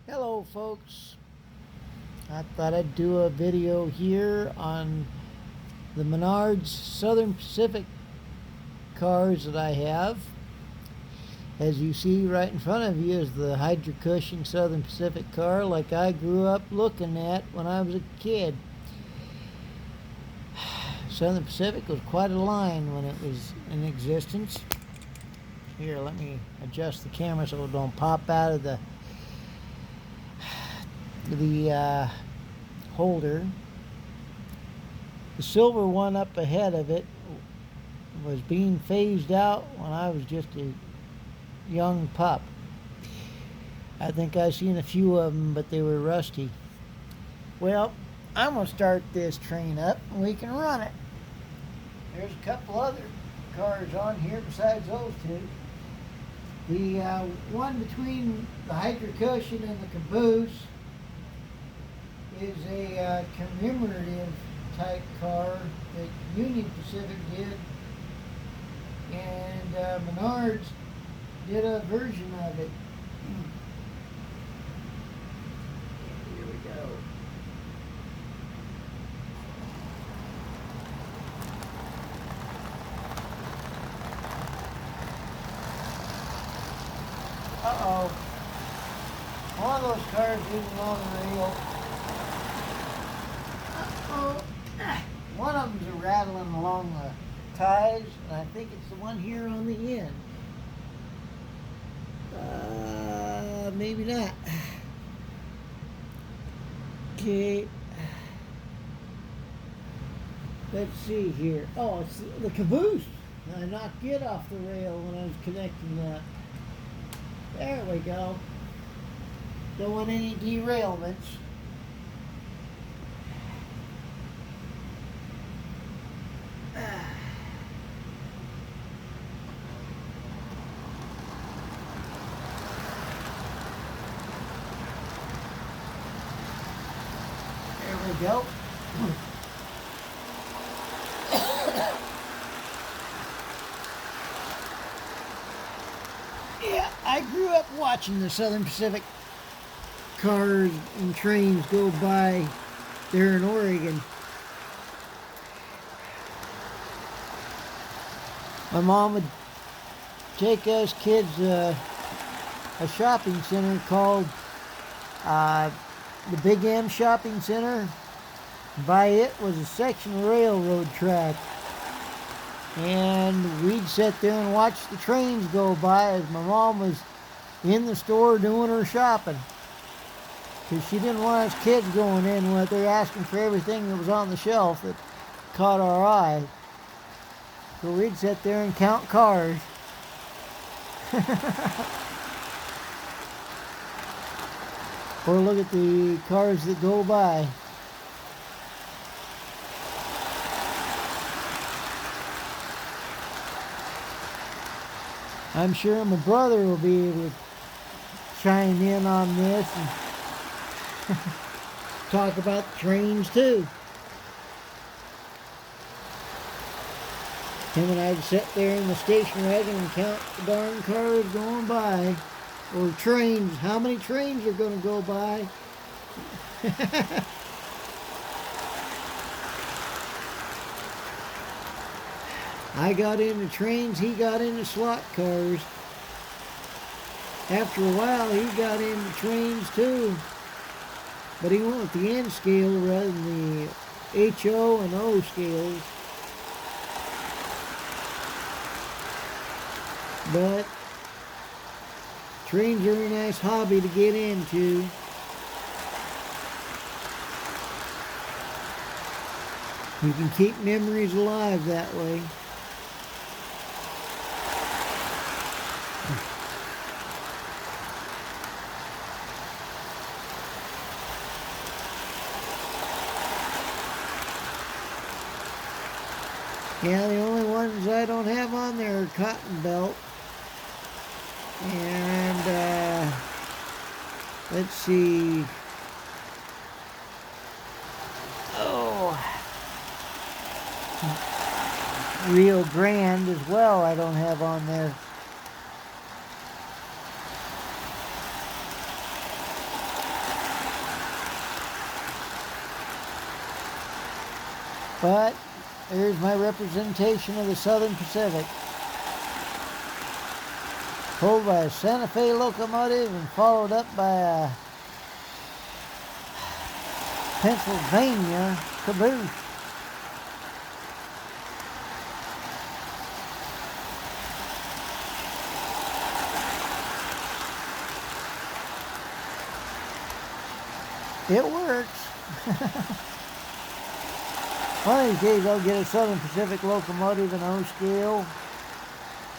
Hello folks, I thought I'd do a video here on the Menards Southern Pacific cars that I have. As you see right in front of you is the Hydro Cushion Southern Pacific car like I grew up looking at when I was a kid. Southern Pacific was quite a line when it was in existence. Here, let me adjust the camera so it don't pop out of the holder. The silver one up ahead of it was being phased out when I was just a young pup. I think I've seen a few of them, but they were rusty. Well, I'm going to start this train up and we can run it. There's a couple other cars on here besides those two. The one between the Hydro Cushion and the caboose is a commemorative type car that Union Pacific did, and Menards did a version of it. Here we go. Uh-oh. One of those cars isn't on the rail. One of them's a rattling along the ties, and I think it's the one here on the end. Maybe not. Okay. Let's see here. Oh, it's the caboose. I knocked it off the rail when I was connecting that. There we go. Don't want any derailments. There we go. Yeah, I grew up watching the Southern Pacific cars and trains go by there in Oregon. My mom would take us kids a shopping center called the Big M Shopping Center. By it was a section of railroad track, and we'd sit there and watch the trains go by as my mom was in the store doing her shopping, because she didn't want us kids going in with her asking for everything that was on the shelf that caught our eye. So we'd sit there and count cars. Or look at the cars that go by. I'm sure my brother will be able to chime in on this and talk about trains too. Him and I'd sit there in the station wagon and count the darn cars going by. Or trains. How many trains are going to go by? I got into trains, he got into slot cars. After a while, he got into trains too. But he went with the N scale rather than the HO and O scales. But trains are a nice hobby to get into. You can keep memories alive that way. Yeah, the only ones I don't have on there are Cotton Belt. And let's see. Oh, Rio Grande as well I don't have on there. But here's my representation of the Southern Pacific. Pulled by a Santa Fe locomotive and followed up by a Pennsylvania caboose. It works. One of these days I'll get a Southern Pacific locomotive in O scale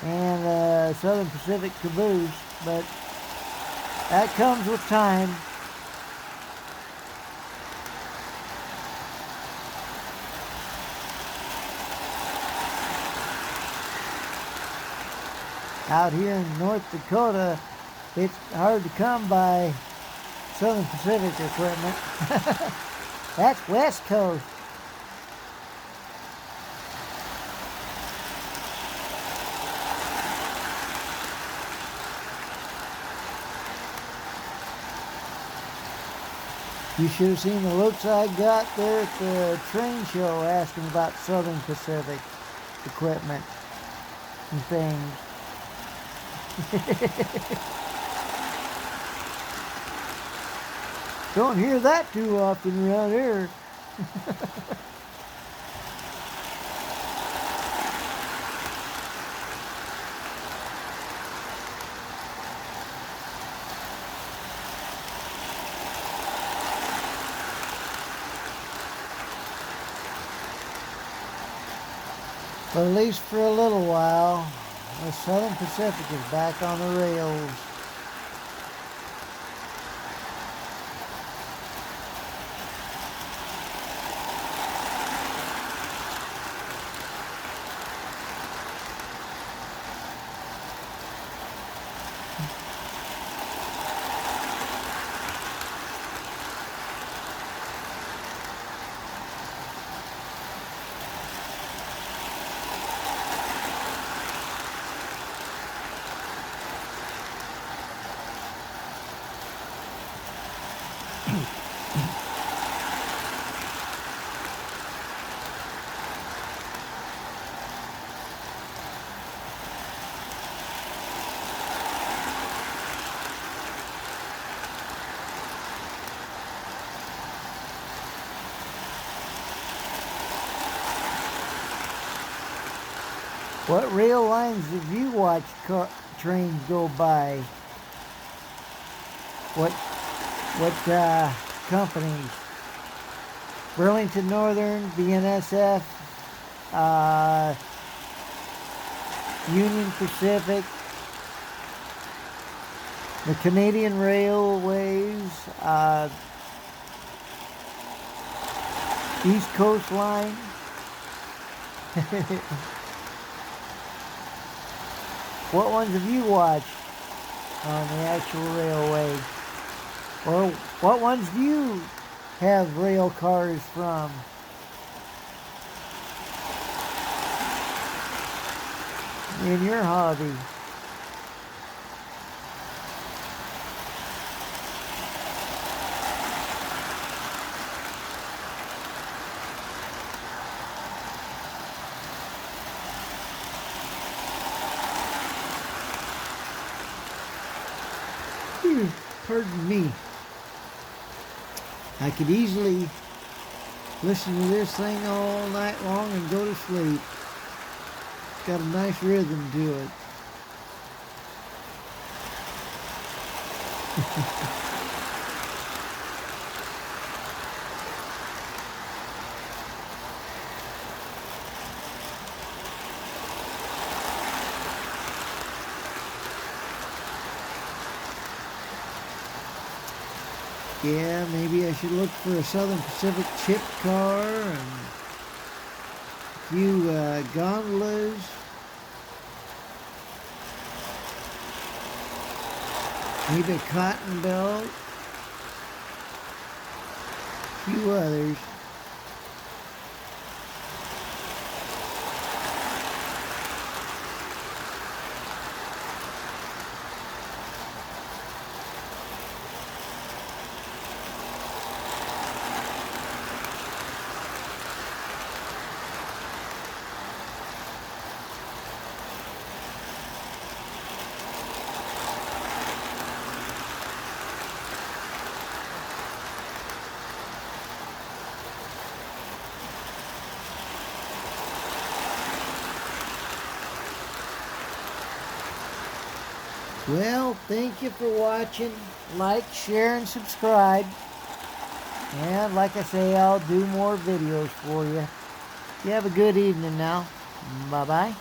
and a Southern Pacific caboose, but that comes with time. Out here in North Dakota, it's hard to come by Southern Pacific equipment. That's West Coast. You should have seen the looks I got there at the train show asking about Southern Pacific equipment and things. Don't hear that too often around here. But at least for a little while, the Southern Pacific is back on the rails. What rail lines have you watched trains go by? What companies? Burlington Northern, BNSF, Union Pacific, the Canadian Railways, East Coast Line. What ones have you watched on the actual railway? Or what ones do you have rail cars from? In your hobby? Pardon me. I could easily listen to this thing all night long and go to sleep. It's got a nice rhythm to it. Yeah, maybe I should look for a Southern Pacific chip car and a few gondolas. Maybe a cotton belt. A few others. Well, thank you for watching. Like, share, and subscribe. And like I say, I'll do more videos for you. You have a good evening now. Bye-bye.